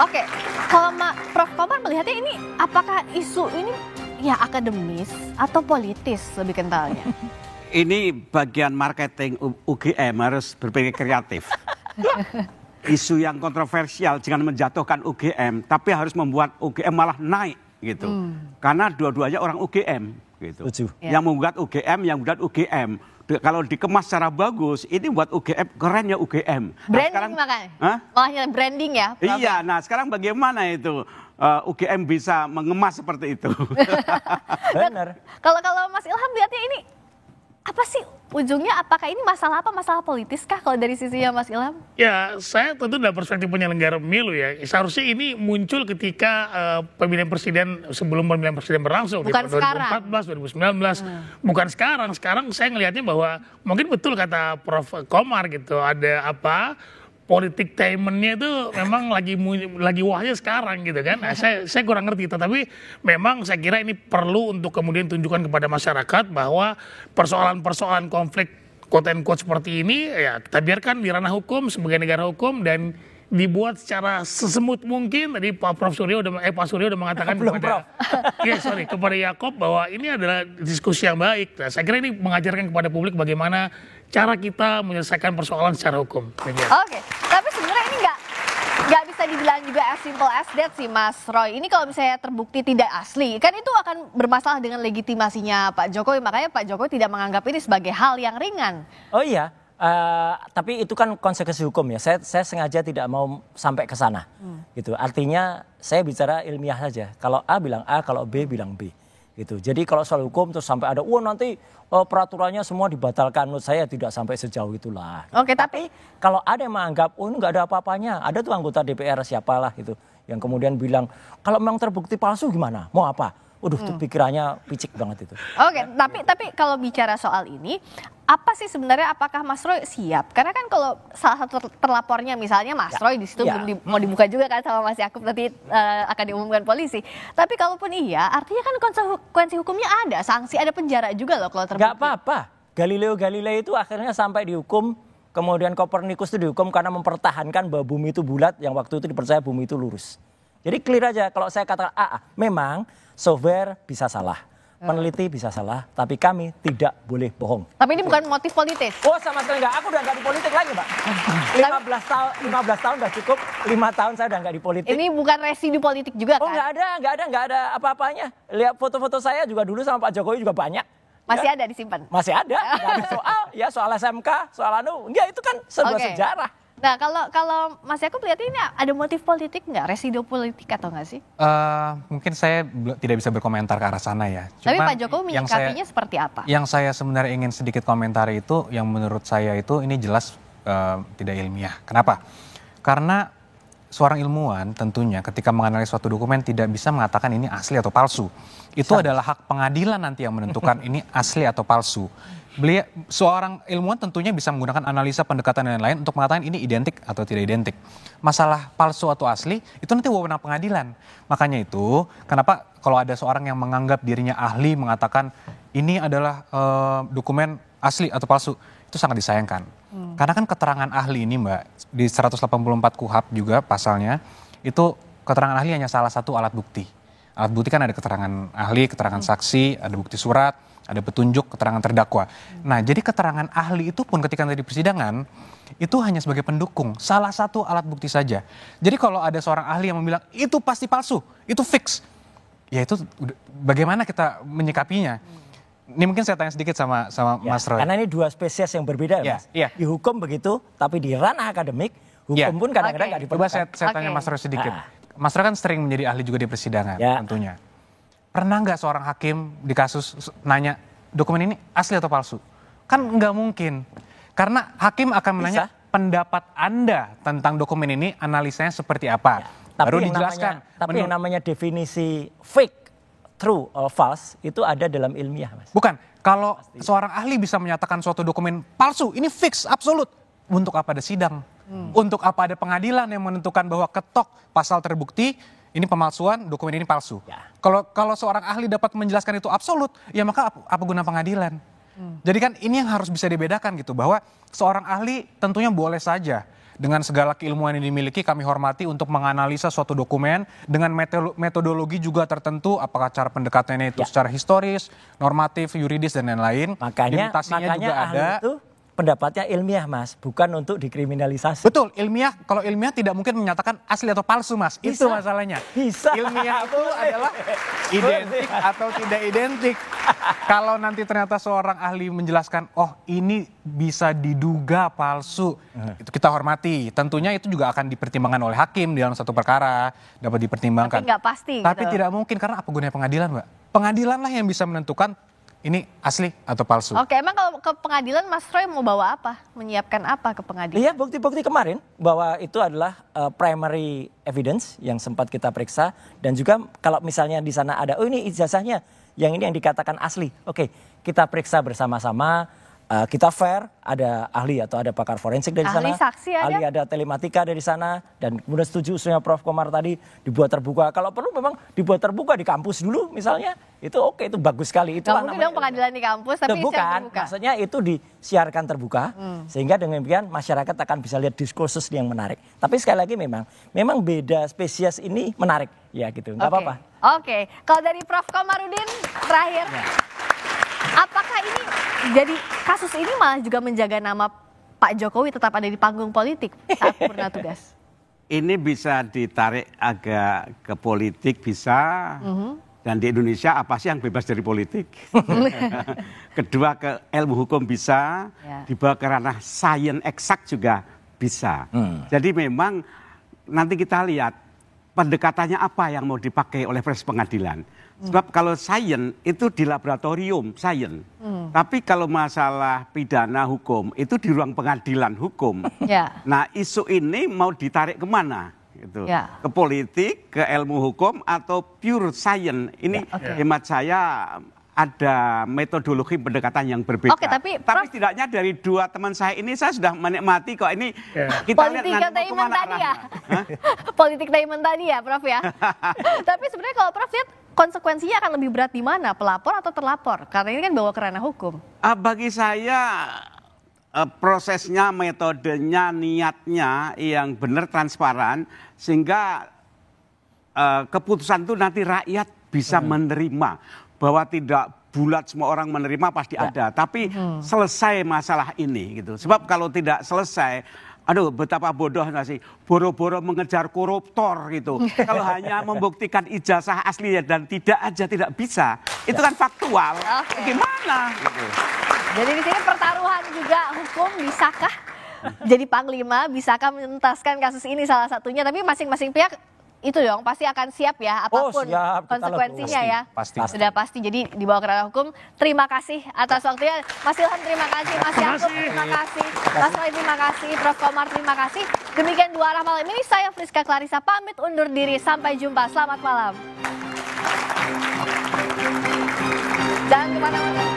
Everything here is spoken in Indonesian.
Oke, kalau Prof. Komar melihatnya ini apakah isu ini ya akademis atau politis lebih kentalnya? Ini bagian marketing UGM harus berpikir kreatif. Isu yang kontroversial jangan menjatuhkan UGM, tapi harus membuat UGM malah naik gitu. Karena dua-duanya orang UGM gitu. Yang membuat UGM, yang membuat UGM. Kalau dikemas secara bagus, ini buat UGM, keren ya UGM. Branding sekarang, makanya? Malah branding ya? Iya, nah sekarang bagaimana itu UGM bisa mengemas seperti itu? Benar. Kalau Mas Ilham lihatnya ini, apa sih ujungnya? Apakah ini masalah apa? Masalah politis kah kalau dari sisinya Mas Ilham? Ya, saya tentu dari perspektif penyelenggara pemilu ya. Seharusnya ini muncul ketika pemilihan presiden sebelum pemilihan presiden berlangsung. Bukan di 2014, 2019. Bukan sekarang. Sekarang saya ngelihatnya bahwa mungkin betul kata Prof. Komar gitu. Ada apa? Politik timennya itu memang lagi wahnya sekarang gitu kan. Nah, saya kurang ngerti, tetapi memang saya kira ini perlu untuk kemudian tunjukkan kepada masyarakat bahwa persoalan-persoalan konflik quote and quote seperti ini ya kita biarkan di ranah hukum sebagai negara hukum dan dibuat secara sesemut mungkin. Tadi Pak Suryo udah mengatakan kepada Yakob bahwa ini adalah diskusi yang baik. Nah, saya kira ini mengajarkan kepada publik bagaimana cara kita menyelesaikan persoalan secara hukum. Oke, tapi sebenarnya ini nggak bisa dibilang juga as simple as that sih Mas Roy. Ini kalau misalnya terbukti tidak asli, kan itu akan bermasalah dengan legitimasinya Pak Jokowi. Makanya Pak Jokowi tidak menganggap ini sebagai hal yang ringan. Oh iya. Tapi itu kan konsekuensi hukum ya. Saya sengaja tidak mau sampai ke sana. Gitu. Artinya saya bicara ilmiah saja. Kalau A bilang A, kalau B bilang B. Gitu. Jadi kalau soal hukum terus sampai ada, nanti peraturannya semua dibatalkan. Menurut saya tidak sampai sejauh itulah. Oke, tapi kalau ada yang menganggap, ini nggak ada apa-apanya. Ada tuh anggota DPR siapalah gitu, yang kemudian bilang, kalau memang terbukti palsu gimana? Mau apa? Itu pikirannya picik banget itu. Oke, tapi kalau bicara soal ini, apa sih sebenarnya apakah Mas Roy siap? Karena kan kalau salah satu terlapornya misalnya Mas Roy di situ belum mau dibuka juga kan sama Mas Yakub, nanti akan diumumkan polisi. Tapi kalaupun iya, artinya kan konsekuensi hukumnya ada, sanksi, ada penjara juga loh kalau terbukti. Gak apa-apa. Galileo Galilei itu akhirnya sampai dihukum, kemudian Kopernikus itu dihukum karena mempertahankan bahwa bumi itu bulat, yang waktu itu dipercaya bumi itu lurus. Jadi clear aja kalau saya katakan memang software bisa salah, peneliti bisa salah, tapi kami tidak boleh bohong. Tapi ini bukan motif politis. Oh sama sekali enggak, aku udah enggak di politik lagi Mbak. 15 tahun udah cukup, 5 tahun saya udah enggak di politik. Ini bukan residu politik juga kan? Oh enggak ada apa-apanya. Lihat foto-foto saya juga dulu sama Pak Jokowi juga banyak. Masih ada disimpan? Masih ada, enggak ada soal SMK, soal itu kan sebuah sejarah. Nah kalau Mas Yakub lihat ini ada motif politik nggak, residu politik atau nggak sih? Mungkin saya tidak bisa berkomentar ke arah sana ya. Tapi Pak Jokowi menyikapinya seperti apa? Yang saya sebenarnya ingin sedikit komentari itu, yang menurut saya itu ini jelas tidak ilmiah. Kenapa? Karena seorang ilmuwan tentunya ketika menganalisis suatu dokumen tidak bisa mengatakan ini asli atau palsu. Itu adalah hak pengadilan nanti yang menentukan ini asli atau palsu. Seorang ilmuwan tentunya bisa menggunakan analisa, pendekatan dan lain-lain untuk mengatakan ini identik atau tidak identik. Masalah palsu atau asli itu nanti wewenang pengadilan. Makanya itu kenapa kalau ada seorang yang menganggap dirinya ahli mengatakan ini adalah dokumen asli atau palsu, itu sangat disayangkan. Karena kan keterangan ahli ini Mbak, di 184 KUHP juga pasalnya, itu keterangan ahli hanya salah satu alat bukti. Alat bukti kan ada keterangan ahli, keterangan saksi, ada bukti surat, ada petunjuk, keterangan terdakwa. Nah, jadi keterangan ahli itu pun ketika nanti di persidangan, itu hanya sebagai pendukung, salah satu alat bukti saja. Jadi kalau ada seorang ahli yang bilang, itu pasti palsu, itu fix. Ya itu bagaimana kita menyikapinya? Ini mungkin saya tanya sedikit sama Mas Roy. Karena ini dua spesies yang berbeda ya Mas. Dihukum begitu, tapi di ranah akademik, hukum pun kadang-kadang nggak diperlukan. Coba saya tanya Mas Roy sedikit. Mas Roy kan sering menjadi ahli juga di persidangan tentunya. Pernah nggak seorang hakim di kasus nanya dokumen ini asli atau palsu? Kan nggak mungkin. Karena hakim akan menanya pendapat Anda tentang dokumen ini, analisanya seperti apa. Baru dijelaskan. Tapi yang namanya definisi fake, true or false itu ada dalam ilmiah Mas. Bukan. Kalau seorang ahli bisa menyatakan suatu dokumen palsu, ini fix, absolut. Untuk apa ada sidang? Untuk apa ada pengadilan yang menentukan bahwa ketok pasal terbukti, ini pemalsuan, dokumen ini palsu. Kalau seorang ahli dapat menjelaskan itu absolut, ya maka apa guna pengadilan? Jadi kan ini yang harus bisa dibedakan gitu, bahwa seorang ahli tentunya boleh saja dengan segala keilmuan yang dimiliki kami hormati untuk menganalisa suatu dokumen dengan metodologi juga tertentu, apakah cara pendekatannya itu secara historis, normatif, yuridis dan lain-lain. Makanya juga ahli ada. itu pendapatnya ilmiah, Mas, bukan untuk dikriminalisasi. Betul, ilmiah. Kalau ilmiah tidak mungkin menyatakan asli atau palsu, Mas. Bisa. Itu masalahnya. Bisa. Ilmiah itu adalah identik atau tidak identik. Kalau nanti ternyata seorang ahli menjelaskan, oh ini bisa diduga palsu, itu kita hormati. Tentunya itu juga akan dipertimbangkan oleh hakim di dalam satu perkara, dapat dipertimbangkan. Tapi nggak pasti. Tapi gitu. tidak mungkin, karena apa gunanya pengadilan, Mbak? Pengadilan lah yang bisa menentukan ini asli atau palsu. Oke, emang kalau ke pengadilan Mas Roy mau bawa apa? Menyiapkan apa ke pengadilan? Iya, bukti-bukti kemarin bahwa itu adalah primary evidence yang sempat kita periksa, dan juga kalau misalnya di sana ada, oh ini ijazahnya, yang ini yang dikatakan asli. Oke, kita periksa bersama-sama, kita fair, ada ahli atau ada pakar forensik dari Ahli sana, saksi ada? ahli ada telematika dari sana, dan kemudian setuju usulnya Prof. Komar tadi dibuat terbuka. Kalau perlu memang dibuat terbuka di kampus dulu misalnya, itu oke, itu bagus sekali. Itu Nggak mungkin dong pengadilan di kampus, tapi bukan, terbuka. maksudnya itu disiarkan terbuka, sehingga dengan demikian masyarakat akan bisa lihat diskursus yang menarik. Tapi sekali lagi memang beda spesies ini menarik, ya gitu, nggak apa-apa. Oke, kalau dari Prof. Komarudin terakhir, apakah ini jadi kasus ini malah juga menjaga nama Pak Jokowi tetap ada di panggung politik saat purna tugas? Ini bisa ditarik agak ke politik, bisa. Dan di Indonesia apa sih yang bebas dari politik? Kedua, ke ilmu hukum bisa, dibawa ke ranah sains eksak juga bisa. Jadi memang nanti kita lihat pendekatannya apa yang mau dipakai oleh proses pengadilan. Sebab kalau sains itu di laboratorium sains. Tapi kalau masalah pidana hukum itu di ruang pengadilan hukum. Nah, isu ini mau ditarik kemana? Gitu. Ke politik, ke ilmu hukum, atau pure science. Ini hemat saya ada metodologi pendekatan yang berbeda. Oke, tapi setidaknya dari dua teman saya ini saya sudah menikmati kok ini. Kita politik lihat nanti mau kemana tadi ya. Politik diamond tadi ya, Prof ya. Tapi sebenarnya kalau Prof lihat konsekuensinya akan lebih berat di mana, pelapor atau terlapor? Karena ini kan bawa ke ranah hukum. Bagi saya prosesnya, metodenya, niatnya yang benar, transparan, sehingga keputusan itu nanti rakyat bisa menerima. Bahwa tidak bulat semua orang menerima pasti ada, tapi selesai masalah ini gitu. Sebab kalau tidak selesai, aduh betapa bodohnya sih, boro-boro mengejar koruptor gitu. Kalau hanya membuktikan ijazah asli dan tidak aja tidak bisa, itu kan faktual. Gimana? Gitu. Jadi di sini pertaruhan juga hukum, bisakah jadi panglima, bisakah menuntaskan kasus ini salah satunya, tapi masing-masing pihak itu dong pasti akan siap ya apapun konsekuensinya ya. Pasti. Sudah pasti, jadi dibawa ke ranah hukum. Terima kasih atas waktunya. Mas Ilham terima kasih, Mas Yakub terima kasih, Mas Roy terima kasih, Prof. Komar terima kasih. Demikian Dua Arah malam ini, saya Friska Clarissa pamit undur diri, sampai jumpa, selamat malam. Jangan kemana-mana.